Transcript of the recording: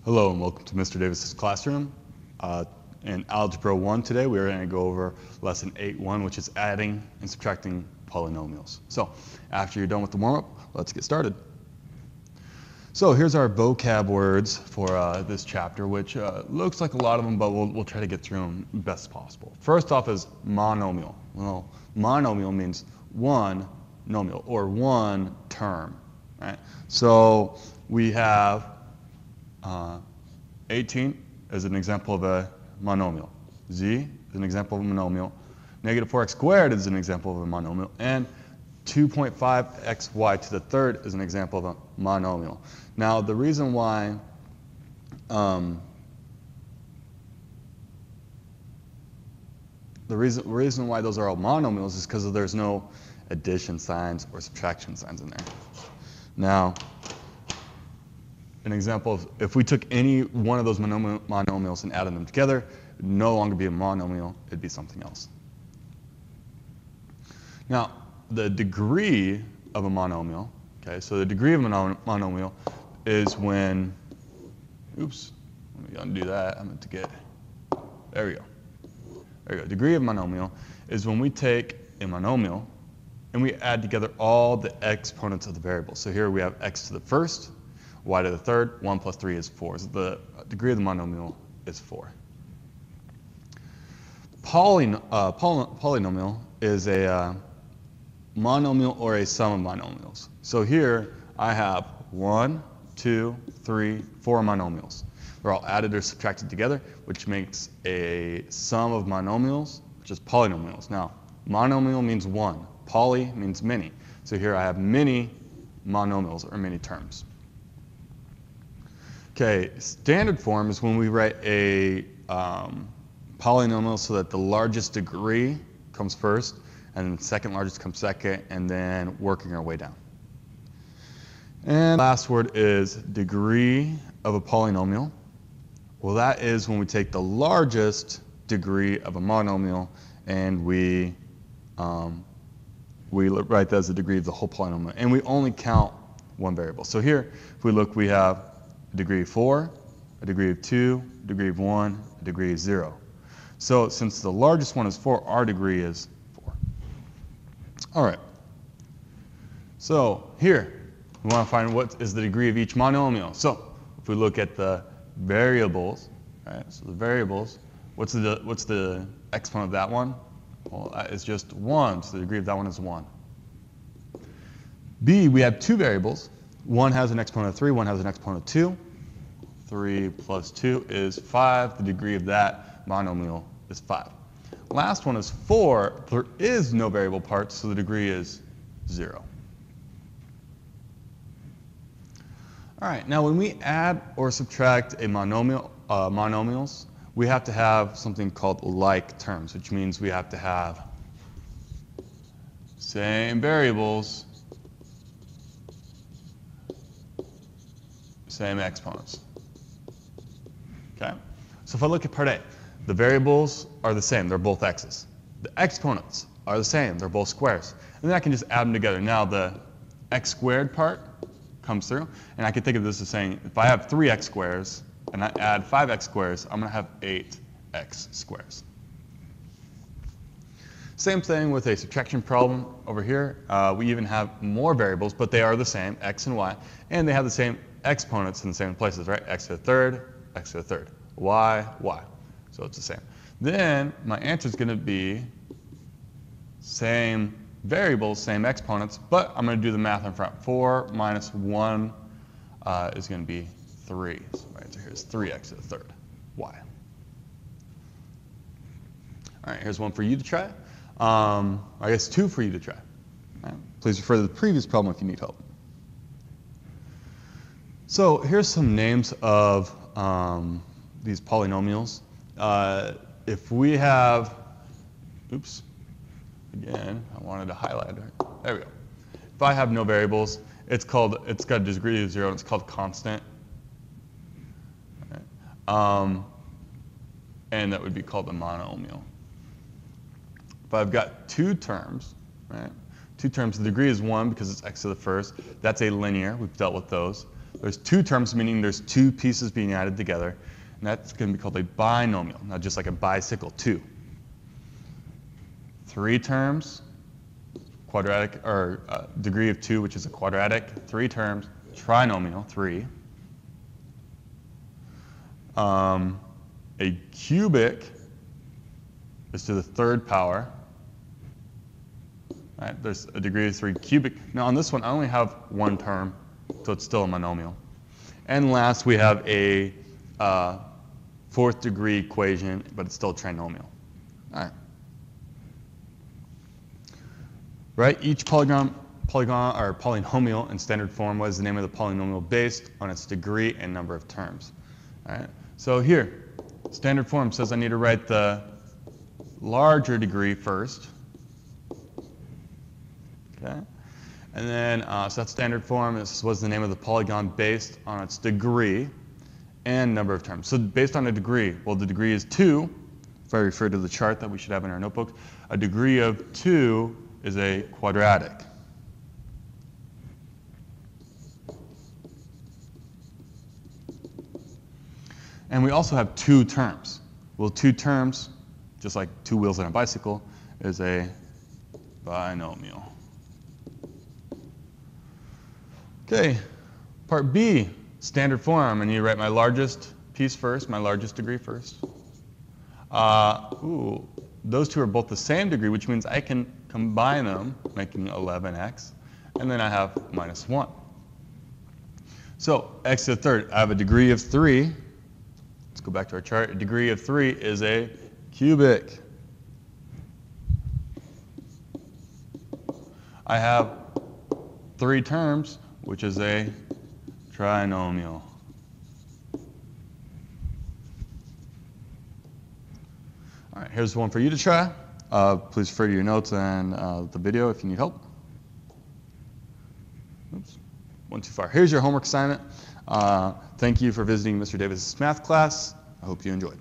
Hello and welcome to Mr. Davis's classroom. In Algebra 1 today we are going to go over lesson 8.1, which is adding and subtracting polynomials. So after you're done with the warm-up, let's get started. So here's our vocab words for this chapter, which looks like a lot of them, but we'll try to get through them best possible. First off is monomial. Well, monomial means one nomial or one term, right? So we have 18 is an example of a monomial. Z is an example of a monomial. Negative 4x squared is an example of a monomial. And 2.5xy to the third is an example of a monomial. Now, the reason why reason why those are all monomials is because there's no addition signs or subtraction signs in there. Now, an example of if we took any one of those monomials and added them together, it would no longer be a monomial, it'd be something else. Now, the degree of a monomial, okay, so the degree of a monomial is when, oops, let me undo that, I meant to get, there we go. There we go. Degree of monomial is when we take a monomial and we add together all the exponents of the variable. So here we have x to the first, y to the third, 1 plus 3 is 4. So the degree of the monomial is 4. Polynomial is a monomial or a sum of monomials. So here I have 1, 2, 3, 4 monomials. They're all added or subtracted together, which makes a sum of monomials, which is polynomials. Now, monomial means one. Poly means many. So here I have many monomials or many terms. Okay, standard form is when we write a polynomial so that the largest degree comes first, and the second largest comes second, and then working our way down. And last word is degree of a polynomial. Well, that is when we take the largest degree of a monomial and we write that as the degree of the whole polynomial, and we only count one variable. So here, if we look, we have a degree of 4, a degree of 2, a degree of 1, a degree of 0. So since the largest one is 4, our degree is 4. All right. So here, we want to find what is the degree of each monomial. So if we look at the variables, right? So the variables, what's the exponent of that one? Well, that is just 1, so the degree of that one is 1. B, we have two variables. One has an exponent of 3, one has an exponent of 2. 3 plus 2 is 5. The degree of that monomial is 5. Last one is 4. There is no variable part, so the degree is 0. All right, now when we add or subtract a monomials, we have to have something called like terms, which means we have to have same variables, same exponents. Okay? So if I look at part A, the variables are the same, they're both x's. The exponents are the same, they're both squares. And then I can just add them together. Now the x squared part comes through, and I can think of this as saying, if I have 3x squares and I add 5x squares, I'm going to have 8x squares. Same thing with a subtraction problem over here. We even have more variables, but they are the same, x and y, and they have the same exponents in the same places, right? X to the third, x to the third, y, y. So it's the same. Then my answer is going to be same variables, same exponents, but I'm going to do the math in front. 4 minus 1 is going to be 3. So my answer here is 3x to the third, y. All right, here's one for you to try. I guess two for you to try. All right, please refer to the previous problem if you need help. So here's some names of these polynomials. If we have, oops, again, I wanted to highlight it. There we go. If I have no variables, it's got a degree of 0, and it's called constant. Right. And that would be called a monomial. If I've got two terms, right? Two terms, the degree is 1 because it's x to the first. That's a linear. We've dealt with those. There's two terms, meaning there's two pieces being added together, and that's going to be called a binomial, not just like a bicycle, two. Three terms, quadratic, or degree of 2, which is a quadratic. Three terms, trinomial, 3. A cubic is to the third power. Right, there's a degree of 3 cubic. Now on this one, I only have one term, so it's still a monomial. And last, we have a fourth degree equation, but it's still trinomial. All right. Right, each polynomial in standard form was the name of the polynomial based on its degree and number of terms. All right. So here, standard form says I need to write the larger degree first. Okay. And then, so that's standard form. This was the name of the polygon based on its degree and number of terms. So based on a degree, well, the degree is 2. If I refer to the chart that we should have in our notebook, a degree of 2 is a quadratic. And we also have two terms. Well, two terms, just like two wheels on a bicycle, is a binomial. Okay, part B, standard form. I need to write my largest piece first, my largest degree first. Those two are both the same degree, which means I can combine them, making 11x, and then I have minus 1. So x to the third, I have a degree of 3. Let's go back to our chart. A degree of 3 is a cubic. I have 3 terms, which is a trinomial. All right, here's one for you to try. Please refer to your notes and the video if you need help. Oops, went too far. Here's your homework assignment. Thank you for visiting Mr. Davis' math class. I hope you enjoyed.